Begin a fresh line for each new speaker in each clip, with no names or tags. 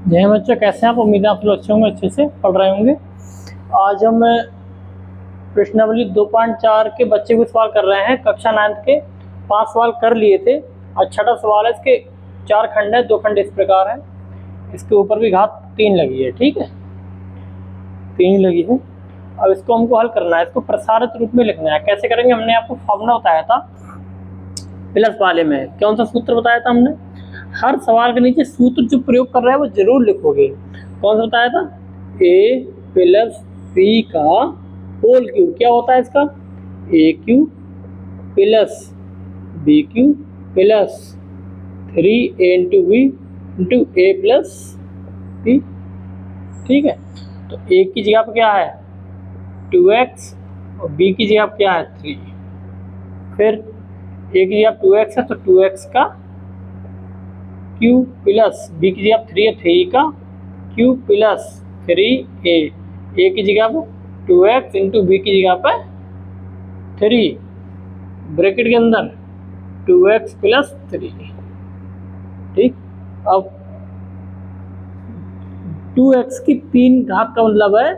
जय बच्चों, कैसे हैं आप? उम्मीद है आप लोग अच्छे होंगे, अच्छे से पढ़ रहे होंगे। आज हम प्रश्नावली 2.4 के बच्चे को सवाल कर रहे हैं। कक्षा 9 के 5 सवाल कर लिए थे। आज छठा सवाल है। इसके 4 खंड है, 2 खंड इस प्रकार है। इसके ऊपर भी घात 3 लगी है, ठीक है, 3 लगी है। अब इसको हमको हल करना है, इसको प्रसारित रूप में लिखना है। कैसे करेंगे? हमने आपको फॉर्मूला बताया था प्लस वाले में। कौन सा सूत्र बताया था हमने? हर सवाल के नीचे सूत्र जो प्रयोग कर रहा है वो जरूर लिखोगे। कौन सा बताया था? ए प्लस बी का होल क्यू। क्या होता है इसका? A cube plus B cube plus 3a into B into A plus B. ठीक है, तो ए की जगह पर क्या है 2x और बी की जगह पर क्या है 3। फिर ए की जगह 2x है तो 2x का क्यू प्लस बी की जगह 3 है, 3 का क्यू प्लस 3a। ए की जगह पर 2x इंटू बी की जगह पर 3 ब्रैकेट के अंदर 2x प्लस 3। ठीक, अब 2x की 3 घात का मतलब है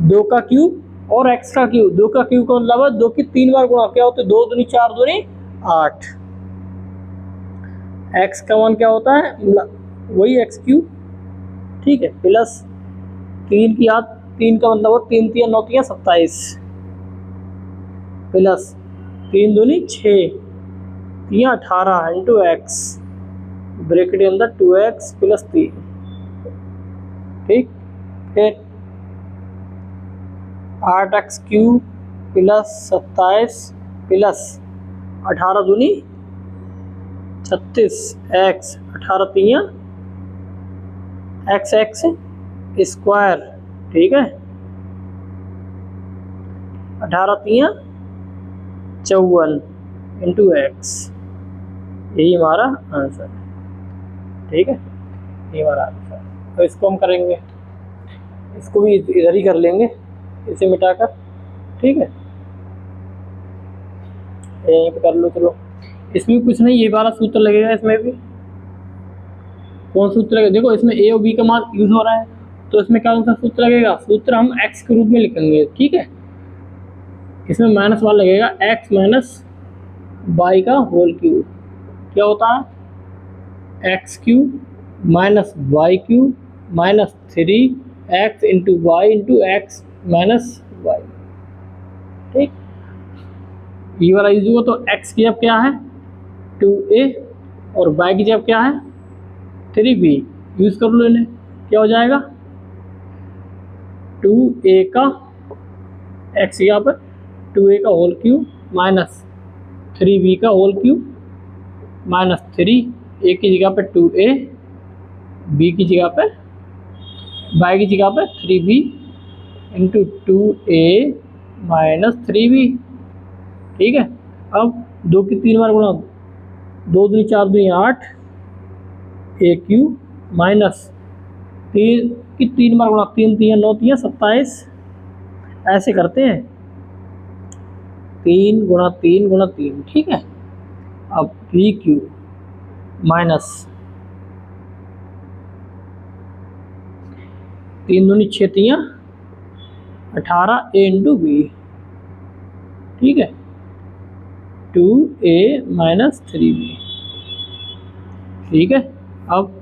2 का क्यूब और x का क्यूब। 2 का क्यूब का मतलब है 2 की 3 बार गुणा। क्या होता है? 2 दूनी 4 दूनी 8। x का मान क्या होता है? वही x क्यूब, ठीक है, प्लस 3 की याद 3 का मतलब 3 3 9 3 27 प्लस 3 दूनी 6 3 18 इंटू एक्स ब्रैकेट के अंदर 2x प्लस 3। ठीक, फिर 8x क्यूब प्लस 27 प्लस 18 दूनी 36 x 18 3 x स्क्वायर। ठीक है, 18 3 54 इंटू एक्स। यही हमारा आंसर है। ठीक है, ये हमारा आंसर है। तो इसको हम करेंगे, इसको भी इधर ही कर लेंगे, इसे मिटाकर। ठीक है, यहीं पे कर लो। चलो, इसमें कुछ नहीं, ये वाला सूत्र लगेगा। इसमें भी कौन सूत्र लगेगा? देखो, इसमें ए और बी का मान यूज हो रहा है, तो इसमें कौन सा सूत्र लगेगा? सूत्र हम एक्स के रूप में लिखेंगे। ठीक है, इसमें माइनस वाला लगेगा, एक्स माइनस वाई का होल क्यूब। क्या होता है? X cube minus y cube minus 3x into y into x minus y. ठीक, ये वाला यूज हुआ तो x की जब क्या है 2a और y की जब क्या है 3b। यूज कर लो इन्हें, क्या हो जाएगा 2a का x यहाँ पर 2a का होल क्यूब माइनस 3b का होल क्यूब माइनस 3 a की जगह पर 2a, b की जगह पर y की जगह पर 3b into 2a minus 3b। ठीक है, अब 2 की 3 बार गुणा, 2 दूनी 4 दूनी 8 ए क्यूब माइनस 3 की 3 बार गुणा, 3 3 9 3 27। ऐसे करते हैं 3 गुणा 3 गुणा 3। ठीक है, अब बी क्यूब माइनस 3 दूनी 6 3 18 ए इंटू बी। ठीक है, 2a माइनस 3b। ठीक है, अब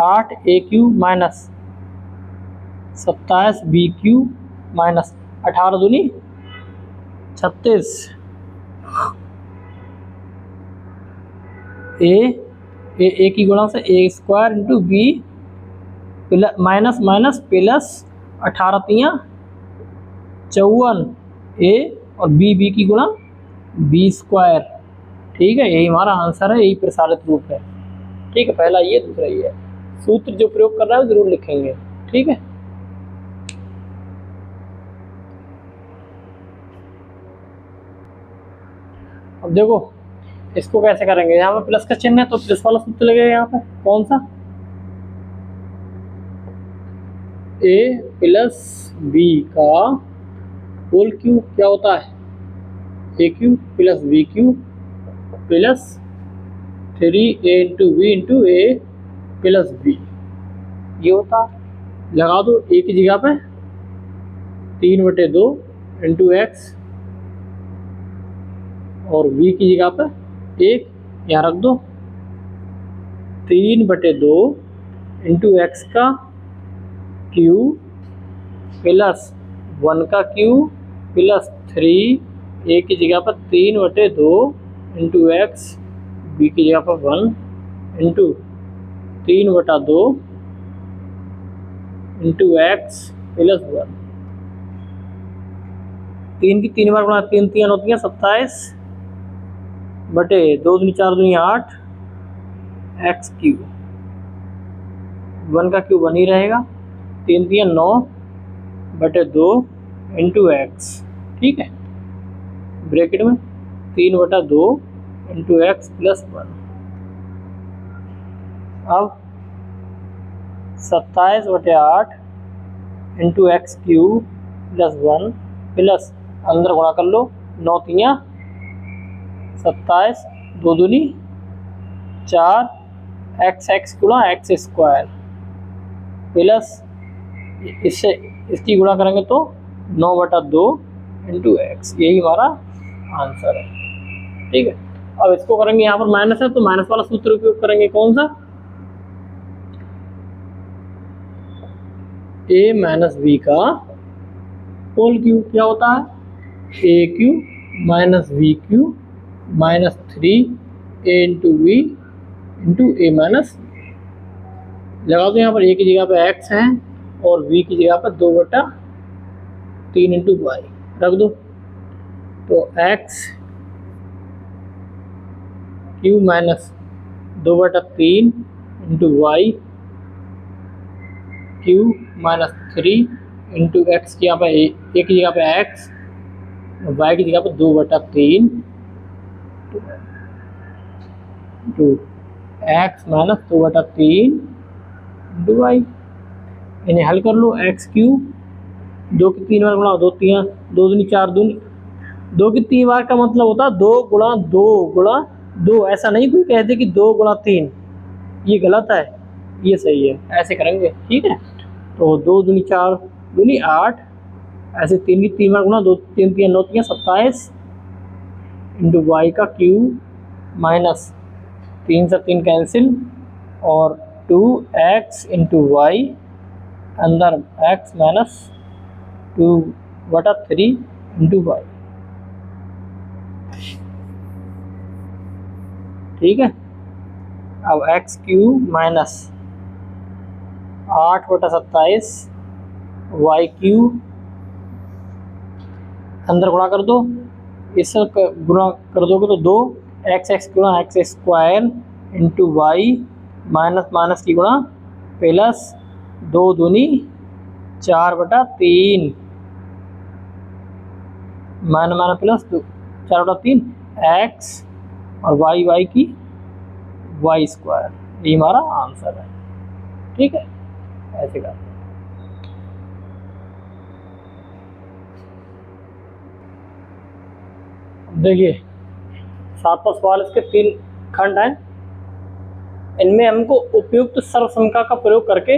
8 A cube minus 27 B cube minus 18 दूनी 36 ए की गुणा से A square into B plus minus minus plus 18 3 54 A और बी की गुणा बी स्क्वायर। ठीक है, यही हमारा आंसर है, यही प्रसारित रूप है। ठीक है, पहला ये, दूसरा ये है। सूत्र जो प्रयोग कर रहा है जरूर लिखेंगे। ठीक है, अब देखो इसको कैसे करेंगे। यहाँ पे प्लस का चिन्ह है तो प्लस वाला सूत्र लगेगा। यहाँ पे कौन सा? ए प्लस बी का होल क्यूब। क्या होता है? A cube plus B cube plus 3a into B into A plus B, ये होता। लगा दो ए की जगह पे 3/2 इंटू एक्स और v की जगह पे 1 यहाँ रख दो। 3/2 इंटू एक्स का क्यू प्लस 1 का क्यू प्लस 3 ए की जगह पर 3/2 इंटू एक्स, बी की जगह पर 1 इंटू 3/2 इंटू एक्स प्लस 1। 3 की 3 बार गुणा 3 3 होती है 27 बटे 2 दूनी 4 दूनी 8 एक्स क्यू, 1 का क्यू 1 ही रहेगा। 3 3 9 बटे 2 इंटू एक्स, ठीक है, ब्रैकेट में 3/2 इंटू एक्स प्लस 1। अब 27/8 into x Q plus 1 plus अंदर गुणा कर लो 9 3 27 2 दूनी 4 एक्स गुणा एक्स स्क्वायर प्लस इससे इसकी गुणा करेंगे तो 9/2 इंटू एक्स, यही हमारा आंसर है, ठीक है। अब इसको करेंगे, यहाँ पर माइनस है तो माइनस वाला सूत्र उपयोग करेंगे, कौन सा, a माइनस बी का होल क्यू, क्या होता है A cube minus B cube minus 3a into B into A minus, लगा दो यहाँ पर a की जगह पे x है और v की जगह पर 2/3 इंटू वाई रख दो, तो x cube minus 2/3 into y cube minus 3 into x की यहाँ पर ए की जगह पे एक्स, वाई की जगह पर 2/3 into x minus 2/3 into y. इन्हें हल कर लो, एक्स क्यू 2 की 3 बार गुणा 2 3 2 दूनी 4 दूनी, 2 की 3 बार का मतलब होता है 2 गुणा 2 गुणा 2, ऐसा नहीं कोई कहते कि 2 गुणा 3, ये गलत है, ये सही है, ऐसे करेंगे, ठीक है। तो 2 दूनी 4 दूनी 8, ऐसे 3 की 3 बार गुणा 2 3 3 9 3 27 इंटू वाई का क्यू माइनस 3 से 3 कैंसिल और 2x इंटू वाई, अंदर x माइनस 2/3 इंटू वाई, ठीक है। अब x cube minus 8/27 y cube, अंदर गुणा कर दो, इससे गुणा कर दोगे तो 2 एक्स गुणा x square into y minus minus की गुणा प्लस 2 दूनी 4/3 माइनस माइनस प्लस 4/3 एक्स और वाई की वाई स्क्वायर, ये हमारा आंसर है, ठीक है, ऐसे करते हैं। देखिए 7वां सवाल, इसके 3 खंड हैं, इनमें हमको उपयुक्त सर्वसंख्या का प्रयोग करके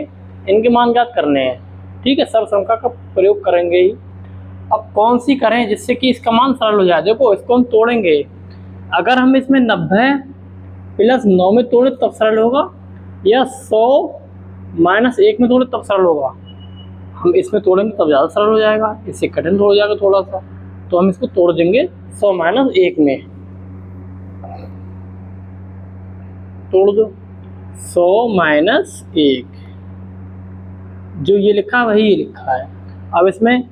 इनके मान ज्ञात करने हैं, ठीक है, सर्वसंख्या का प्रयोग करेंगे ही। अब कौन सी करें जिससे कि इसका मान सरल हो जाए, देखो इसको हम तोड़ेंगे, अगर हम इसमें 90 प्लस 9 में तोड़े तब सरल होगा, या 100 माइनस 1 में तोड़े तब सरल होगा। हम इसमें तोड़ेंगे तब ज़्यादा सरल हो जाएगा, इससे कठिन हो जाएगा थोड़ा सा, तो हम इसको तोड़ देंगे 100 माइनस 1 में, तोड़ दो 100 माइनस 1, जो ये लिखा है वही ये लिखा है। अब इसमें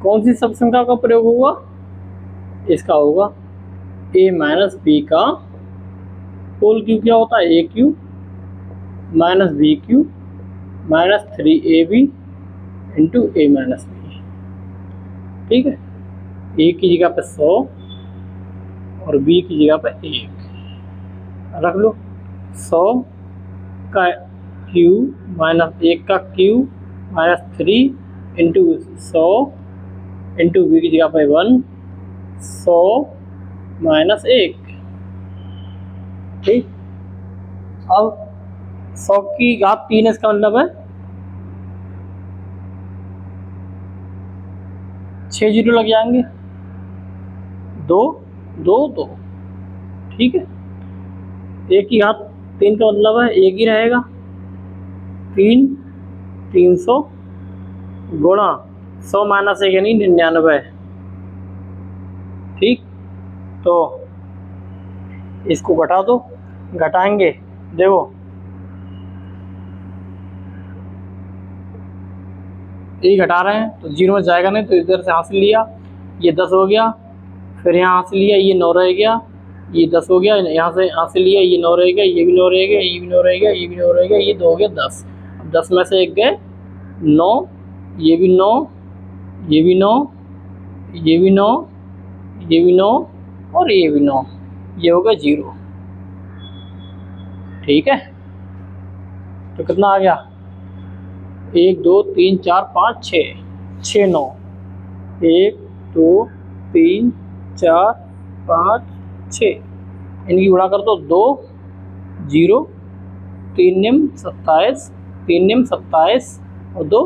कौन सी सब संख्या का प्रयोग होगा, इसका होगा a माइनस बी का होल क्यू, क्या होता है A cube minus B cube minus 3ab into A minus B, ठीक है। ए की जगह पे 100 और बी की जगह पे 1 रख लो, 100 का क्यू माइनस 1 का cube minus 3 into 100 into b की जगह पे 1, 100 माइनस 1, ठीक। अब 100 की घात 3 इसका मतलब है 6 जीरो लग जाएंगे, 2 2 2। ठीक है, 1 की घात 3 का मतलब है 1 ही रहेगा, 3 300 गुणा 100 माइनस 1 यानी 99। ठीक, तो इसको घटा दो, घटाएंगे देखो ये घटा रहे हैं तो जीरो में जाएगा नहीं, तो इधर से हासिल लिया, ये 10 हो गया, फिर यहाँ हासिल लिया, ये 9 रह गया, ये 10 हो गया, यहाँ से हासिल लिया, ये 9 रह गया, ये भी 9 रह गया, ये भी 9 रह गया, ये भी 9 रह गया, ये 2 हो गया 10। अब 10 में से 1 गए 9, ये भी 9, ये भी 9, ये भी 9, ये भी 9 और ये भी 9, ये हो गया 0। ठीक है, तो कितना आ गया 1 2 3 4 5 6 6 9, 1 2 3 4 5 6, इनकी गुणा कर दो 2 0, 3 निम 27, 3 निम 27 और 2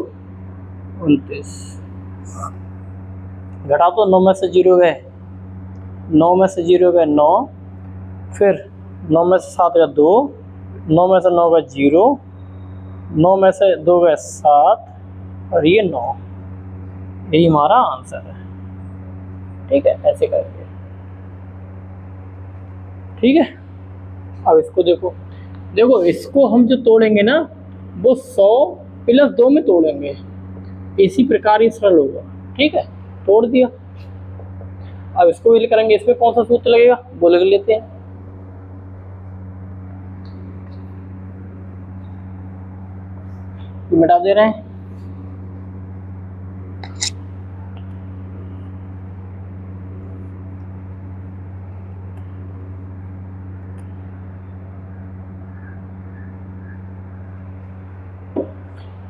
29। घटा तो 9 में से 0 गए, 9 में से 0 गए 9, फिर 9 में से 7 गए 2, 9 में से 9 गए 0, 9 में से 2 गए 7 और ये 9, यही हमारा आंसर है। ठीक है, ऐसे करके। ठीक है, अब इसको देखो, देखो इसको हम जो तोड़ेंगे ना वो 100 प्लस 2 में तोड़ेंगे, इसी प्रकार ही सरल होगा। ठीक है, तोड़ दिया, अब इसको भी करेंगे, इसमें कौन सा सूत्र लगेगा वो लिख लेते हैं। मिटा दे रहे हैं,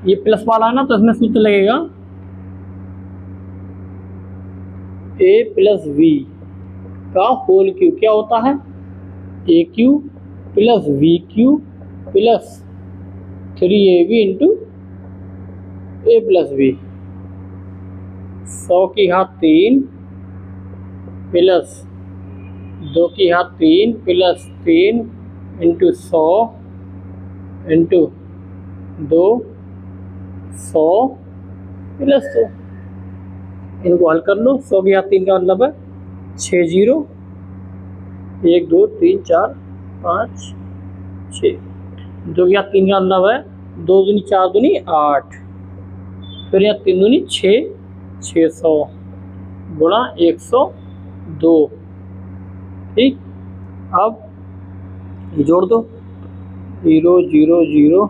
ये प्लस वाला है ना, तो इसमें सूत्र लगेगा a प्लस वी का होल क्यू क्या होता है, A cube plus B cube plus 3ab into A plus B. 100 की घात 3 प्लस 2 की घात 3 प्लस 3 इंटू 100 इंटू 2 100 प्लस 2, इनको हल कर लो। 100 की घात 3 का मतलब है 6 0, 1 2 3 4 5 6, 2 की घात 3 का मतलब है 2 दूनी 4 दूनी 8, फिर यहाँ 3 दूनी 6, 600 गुणा 102। ठीक, अब ये जोड़ दो 0 0 0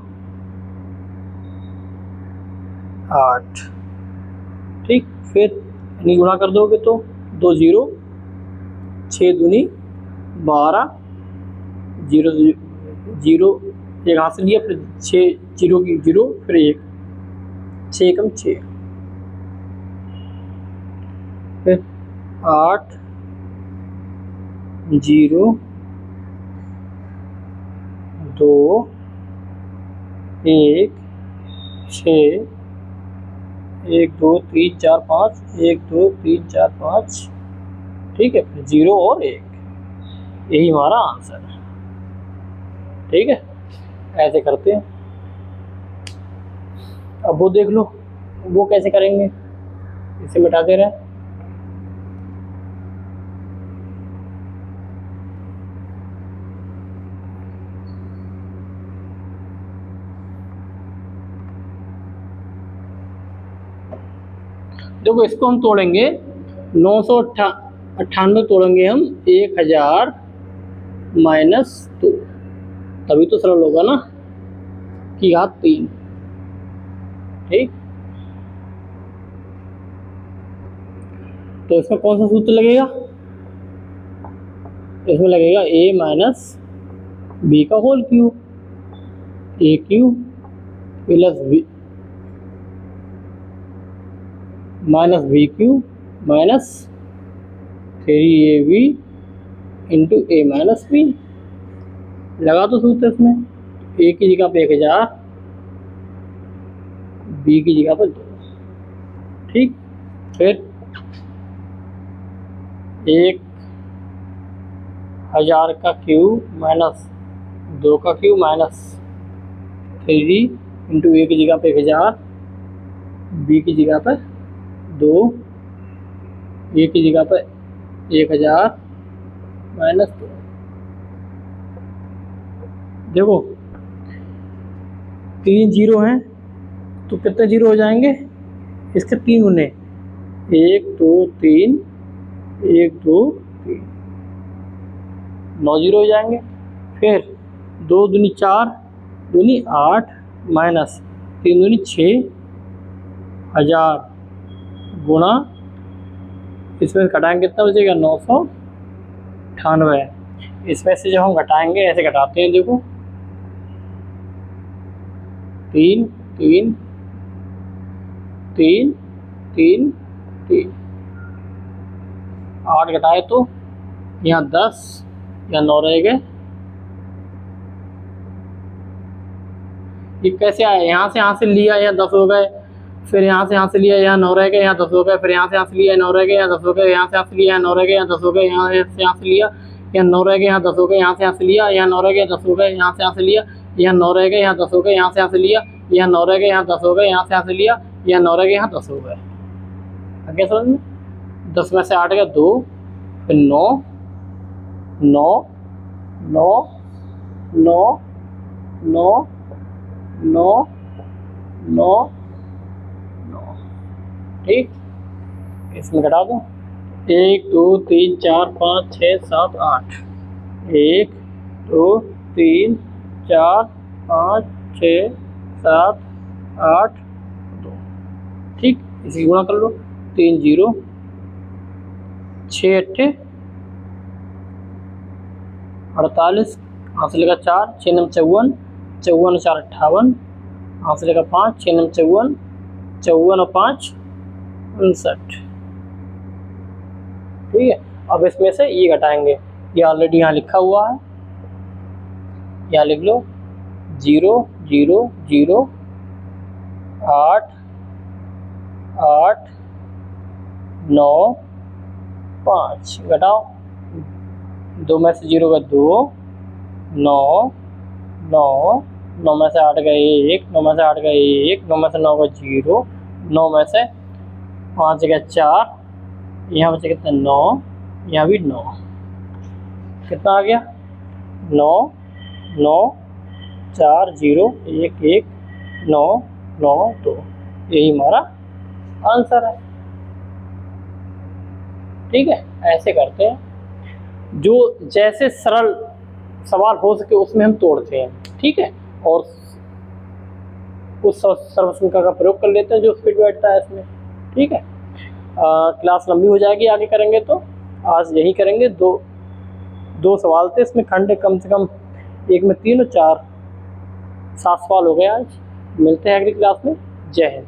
8। ठीक, फिर इन्हीं गुणा कर दोगे तो 2 0, 6 दूनी 12, 0 0 एक हाथ से लिया, फिर 6 0 की 0, फिर 1, 6 कम 6, फिर 8 0 2 1 6 1 2 3 4 5, 1 2 3 4 5। ठीक है, फिर 0 और 1, यही हमारा आंसर है। ठीक है, ऐसे करते हैं। अब वो देख लो, वो कैसे करेंगे, इसे मिटा दे रहे हैं। देखो इसको हम तोड़ेंगे 998 तोड़ेंगे हम 1000 माइनस 2, तभी तो सरल होगा ना, की घात 3। ठीक, तो इसमें कौन सा सूत्र लगेगा, इसमें लगेगा a माइनस बी का whole cube, A cube plus B minus B cube minus 3ab into A minus B. लगा तो सूत्र इसमें, ए की जगह पे 1000, बी की जगह पर 2। ठीक, फिर 1000 का क्यूब माइनस 2 का क्यूब माइनस 3 इंटू ए की जगह पे 1000, बी की जगह पर 2, ए की जगह पर 1000 माइनस 2। देखो 3 जीरो हैं तो कितने जीरो हो जाएंगे, इसके 3 गुने, 1 2 3, 1 2 3, 9 जीरो हो जाएंगे। फिर 2 दूनी 4, दूनी 8 माइनस 3 दूनी 6, 1000 गुणा, इसमें से घटाएंगे कितना बचेगा, 998। इसमें से जब हम घटाएंगे ऐसे घटाते हैं, देखो 3 3 3 3 3, 8 घटाए तो यहाँ 10, यहाँ 9 रह गए। ये कैसे आया, यहाँ से लिया, यहाँ 10 हो गए, फिर यहाँ से लिया, यहाँ 9 रह गए, यहाँ 10 हो गए, फिर यहाँ से लिया, 9 रह गए, यहाँ 10 हो गए, यहाँ से लिया, 9 रह गए, यहाँ 10 हो गए, यहाँ से लिया, यहाँ 9 रह गए, यहाँ 10 हो गए, यहाँ से लिया, यहाँ 9 रह गए, 10 हो गए, यहाँ से लिया, यहाँ 9 रह गए, यहाँ 10 हो गए, यहाँ से लिया, यहाँ 9 रह गए, यहाँ 10 हो गए, यहाँ से लिया, यहाँ 9 रह गए, यहाँ 10 हो गए। आगे समझ में, 10 में से 8 गया 2, फिर 9 9 9 9 9 9 9 9। ठीक, इसमें घटा दो, 1 2 3 4 5 6 7 8, 1 2 3 4 5 6 7 8 2। ठीक, इसी गुणा कर लो, 3 जीरो, 6 अट्ठे 48, यहाँ से लगा 4, 6 नम 54, 54 4 58, यहाँ से लगा 5, 6 नम 54, 54 और 5 59। ठीक है, अब इसमें से ये घटाएंगे, ये ऑलरेडी यहाँ लिखा हुआ है, यहाँ लिख लो 0 0 0 8 8 9 5, घटाओ, 2 में से 0 का 2, 9 9 9 में से 8 का 1, 9 में से 8 का 1, 9 में से 9 का 0, 9 में से 5 का 4, यहाँ बचे कितना 9, यहाँ भी 9, कितना आ गया 9 9 4 0 1 1 9 9 2। यही हमारा आंसर है। ठीक है, ऐसे करते हैं, जो जैसे सरल सवाल हो सके उसमें हम तोड़ते हैं। ठीक है, और उस सर्वसंख्या का प्रयोग कर लेते हैं जो फिट बैठता है इसमें। ठीक है, क्लास लंबी हो जाएगी, आगे करेंगे तो आज यही करेंगे। दो सवाल थे इसमें, खंड कम से कम एक में 3 और 4, 7 सवाल हो गए आज। मिलते हैं अगली क्लास में। जय हिंद।